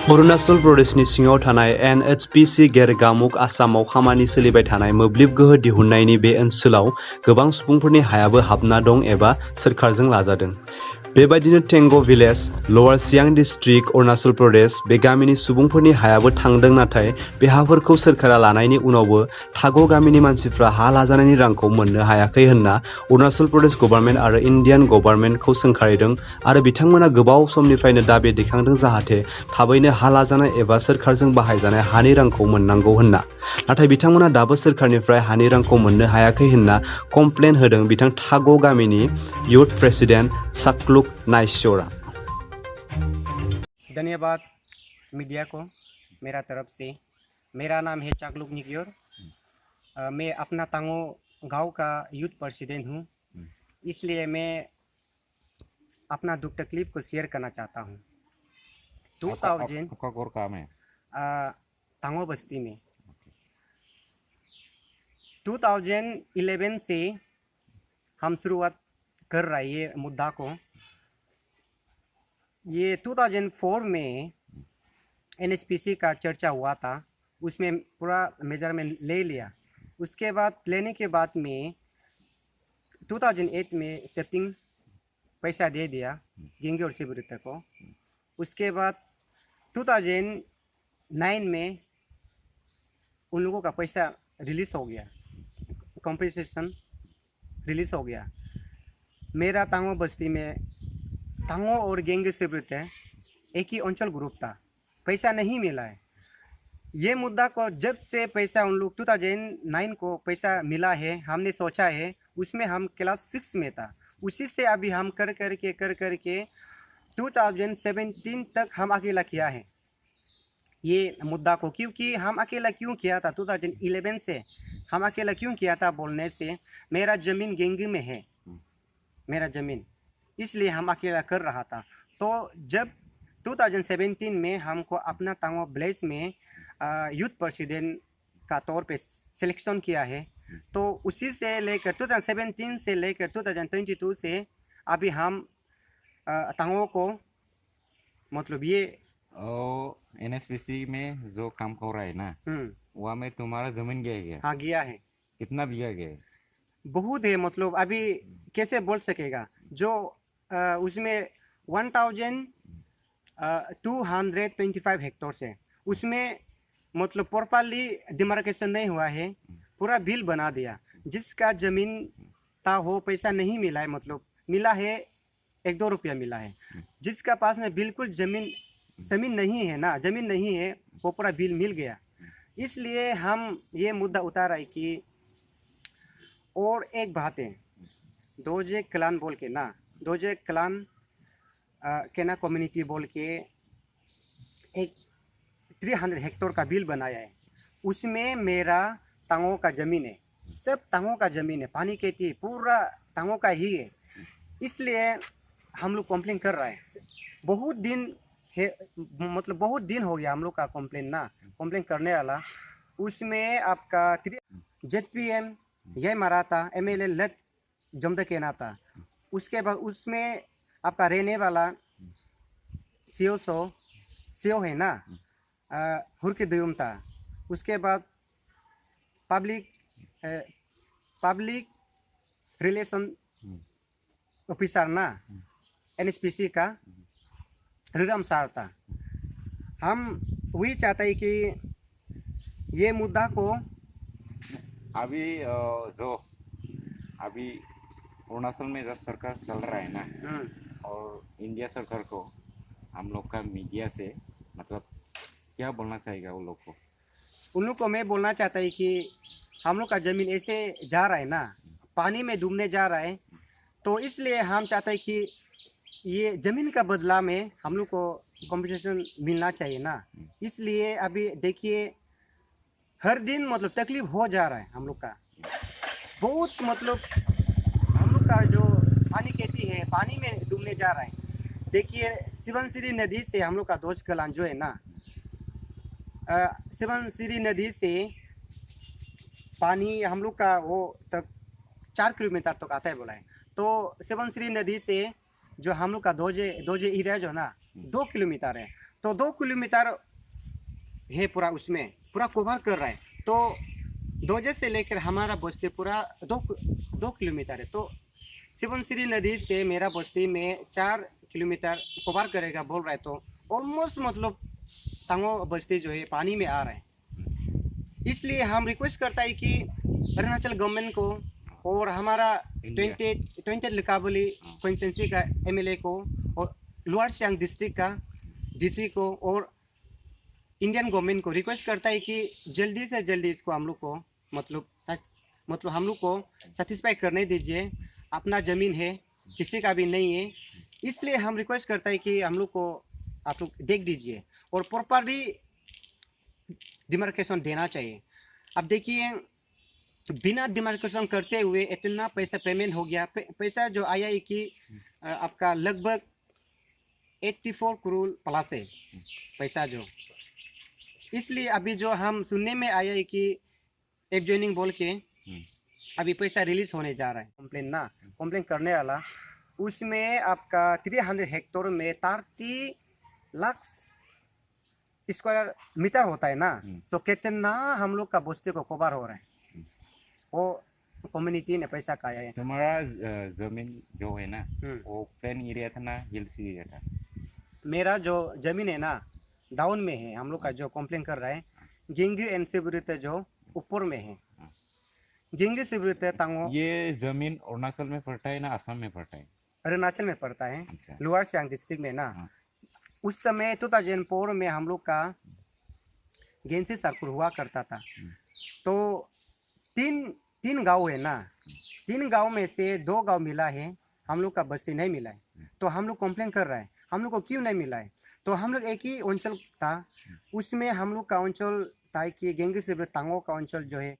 अरुणाचल प्रदेशनि सिङाव थानाय NHPC गेरगामुख आसामाव खामानि सोलिबाय थानाय मोब्लिब गोहो दिहुननायनि बे ओनसोलाव गोबां सुबुंफोरनि हायाबो हाबना दं एबा सोरखारजों लाजादों। बेबायदिनो टेंग' भिलेज, लवार सियां डिस्ट्रिक्ट, अरुणाचल प्रदेश बे गामिनि सुबुंफोरनि हायाबो थांदों नाथाय बे हाफोरखौ सोरखारा लानायनि उनावबो थाग' गामिनि मानसिफ्रा हा लाजानायनि रांखौ मोननो हायाखै होनना अरुणाचल प्रदेश गभर्नमेन्ट आरो इन्डियान गभर्नमेन्टखौ सोंखारिदों आरो बिथांमोना गोबाव समनिफ्रायनो दाबि दैखांदों जाहाथे थाबैनो हा लाजानाय एबा सोरखारजों बाहायजानाय हानि रांखौ मोननांगौ होनना। नाथाय बिथांमोना दाबो सोरखारनिफ्राय हानि रांखौ मोननो हायाखै होनना कमप्लेन होदों बिथां थाग' गामिनि युथ प्रेसिडेन्ट साकलुक नाइस्यरा। धन्यवाद मीडिया को मेरा तरफ से। मेरा नाम है चाकलुक निक्योर। मैं अपना तांगो गांव का यूथ प्रेसिडेंट हूँ, इसलिए मैं अपना दुख तकलीफ को शेयर करना चाहता हूँ। 2000 आपका और काम है तांगो बस्ती में 2011 से हम शुरुआत कर रहे ये मुद्दा को। ये 2004 में NHPC का चर्चा हुआ था, उसमें पूरा मेजरमेंट ले लिया। उसके बाद लेने के बाद में 2008 में सेटिंग पैसा दे दिया गेंगे और सिबुरिता को। उसके बाद 2009 में उन लोगों का पैसा रिलीज़ हो गया, कॉम्पनसेशन रिलीज़ हो गया। मेरा तांगो बस्ती में तांगो और गेंगे सिबुरिता एक ही अंचल ग्रुप था, पैसा नहीं मिला है। ये मुद्दा को जब से पैसा उन लोग 2009 को पैसा मिला है, हमने सोचा है, उसमें हम क्लास 6 में था। उसी से अभी हम कर करके 2017 तक हम अकेला किया है ये मुद्दा को। क्योंकि हम अकेला क्यों किया था 2011 से हम अकेला क्यों किया था बोलने से, मेरा ज़मीन गेंगे में है, मेरा ज़मीन, इसलिए हम अकेला कर रहा था। तो जब 2017 में हमको अपना तांगो विलेज में यूथ प्रेसिडेंट का तौर पे सिलेक्शन किया है, तो उसी से लेकर 2017 से लेकर 2022 से अभी हम तांगो को मतलब ये NHPC में जो काम कर रहा है ना, वहाँ में तुम्हारा जमीन गया है? हाँ गया है। कितना बीघा गया है? बहुत है, मतलब अभी कैसे बोल सकेगा। जो उसमें 1225 हेक्टेयर से उसमें मतलब प्रॉपर्ली डिमार्केशन नहीं हुआ है, पूरा बिल बना दिया। जिसका ज़मीन था वो पैसा नहीं मिला है, मतलब मिला है 1-2 रुपया मिला है। जिसका पास में बिल्कुल ज़मीन नहीं है ना, ज़मीन नहीं है, वो पूरा बिल मिल गया। इसलिए हम ये मुद्दा उतारा है कि और एक बात है, दोजे क्लान बोल के ना, दोजे क्लान केना कम्युनिटी बोल के एक 300 हेक्टेयर का बिल बनाया है। उसमें मेरा तांगो का ज़मीन है, सब तांगो का ज़मीन है, पानी खेती पूरा तांगो का ही है। इसलिए हम लोग कंप्लेन कर रहे हैं। बहुत दिन है, मतलब बहुत दिन हो गया हम लोग का कंप्लेन करने वाला। उसमें आपका ZPM यह मराठा MLA लत जमदा कहना था। उसके बाद उसमें आपका रहने वाला सीओ है ना, हुरके दुयम था। उसके बाद पब्लिक रिलेशन ऑफिसर ना NHPC का रिरम सार था। हम वही चाहते हैं कि ये मुद्दा को अभी जो अभी अरुणाचल में जो सरकार चल रहा है ना, और इंडिया सरकार को हम लोग का मीडिया से मतलब क्या बोलना चाहेगा उन लोग को? उन लोग को मैं बोलना चाहता है कि हम लोग का ज़मीन ऐसे जा रहा है ना, पानी में डूबने जा रहा है, तो इसलिए हम चाहते हैं कि ये ज़मीन का बदला में हम लोग को कॉम्पनसेशन मिलना चाहिए ना। इसलिए अभी देखिए हर दिन मतलब तकलीफ हो जा रहा है हम लोग का बहुत, मतलब हम लोग का जो पानी खेती है पानी में डूबने जा रहा है। देखिए सिवनसिरी नदी से हम लोग का दोज कलान जो है ना, सिवनसिरी नदी से पानी हम लोग का वो तक 4 किलोमीटर तक आता है बोला है। तो सिवनसिरी नदी से जो हम लोग का दोजे एरिया जो ना 2 किलोमीटर है, तो 2 किलोमीटर है पूरा, उसमें पूरा कवर कर रहा है। तो दोजे से लेकर हमारा बस्ती पूरा 2 किलोमीटर है। तो सिवनसिरी नदी से मेरा बस्ती में 4 किलोमीटर कवर करेगा बोल रहा है। तो ऑलमोस्ट मतलब तांगो बस्ती जो है पानी में आ रहा है। इसलिए हम रिक्वेस्ट करता है कि अरुणाचल गवर्नमेंट को और हमारा 20 लिकाबली कॉन्स्टिट्यूंसी का एमएलए को और लोअर सियांग डिस्ट्रिक्ट का डीसी को और इंडियन गवर्नमेंट को रिक्वेस्ट करता है कि जल्दी से जल्दी इसको हम लोग को मतलब हम लोग को सेटिस्फाई करने दीजिए। अपना ज़मीन है, किसी का भी नहीं है। इसलिए हम रिक्वेस्ट करता है कि हम लोग को आप लोग देख दीजिए और प्रॉपरली डिमार्केशन देना चाहिए। अब देखिए, बिना डिमार्केशन करते हुए इतना पैसा पेमेंट हो गया। पैसा जो आया है कि आपका लगभग 84 करोड़ प्लस है पैसा जो। इसलिए अभी जो हम सुनने में आया है कि एप जॉइनिंग बोल के अभी पैसा रिलीज होने जा रहा है। कंप्लेन करने वाला उसमें आपका 300 हेक्टेयर में 30 लाख स्क्वायर मीटर होता है ना। तो कितना हम लोग का बस्ती को कवर हो रहा है, वो कम्युनिटी ने पैसा खाया है। तुम्हारा जमीन जो है ना वो प्लेन एरिया था ना हिल्स एरिया था? मेरा जो जमीन है ना डाउन में है। हम लोग का जो कंप्लेन कर रहा है गिंगी एंड सिबरिते जो ऊपर में है। गिंगी सिबरिते तांगो ये जमीन अरुणाचल में पड़ता है ना असम में पड़ता है? अरुणाचल में पड़ता है। अच्छा। लोअर सियांग डिस्ट्रिक्ट में ना। उस समय 2004 में हम लोग का गेंसी सर्कुल हुआ करता था। तो तीन गांव है ना, 3 गांव में से 2 गांव मिला है, हम लोग का बस्ती नहीं मिला है। तो हम लोग कंप्लेन कर रहा है हम लोग को क्यों नहीं मिला है। तो हम लोग एक ही अंचल था, उसमें हम लोग का अंचल था कि गेंगी से तांगो का अंचल जो है